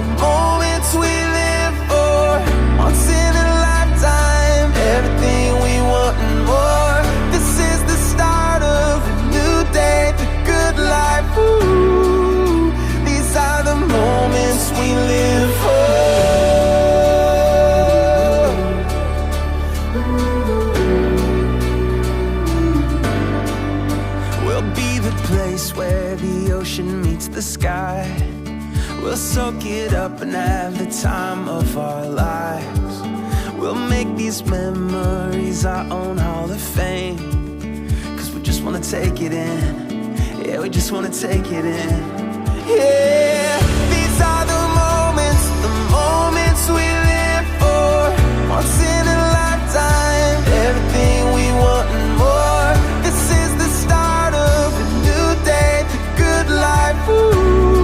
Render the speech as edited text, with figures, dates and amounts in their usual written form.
the moments we live for. Once in a lifetime, everything we want and more. This is the start of a new day, the good life. Ooh, these are the moments we live for. We'll be the place where the ocean meets the sky. We'll soak it up and have the time of our lives. We'll make these memories our own Hall of Fame. 'Cause we just wanna take it in. Yeah, we just wanna take it in.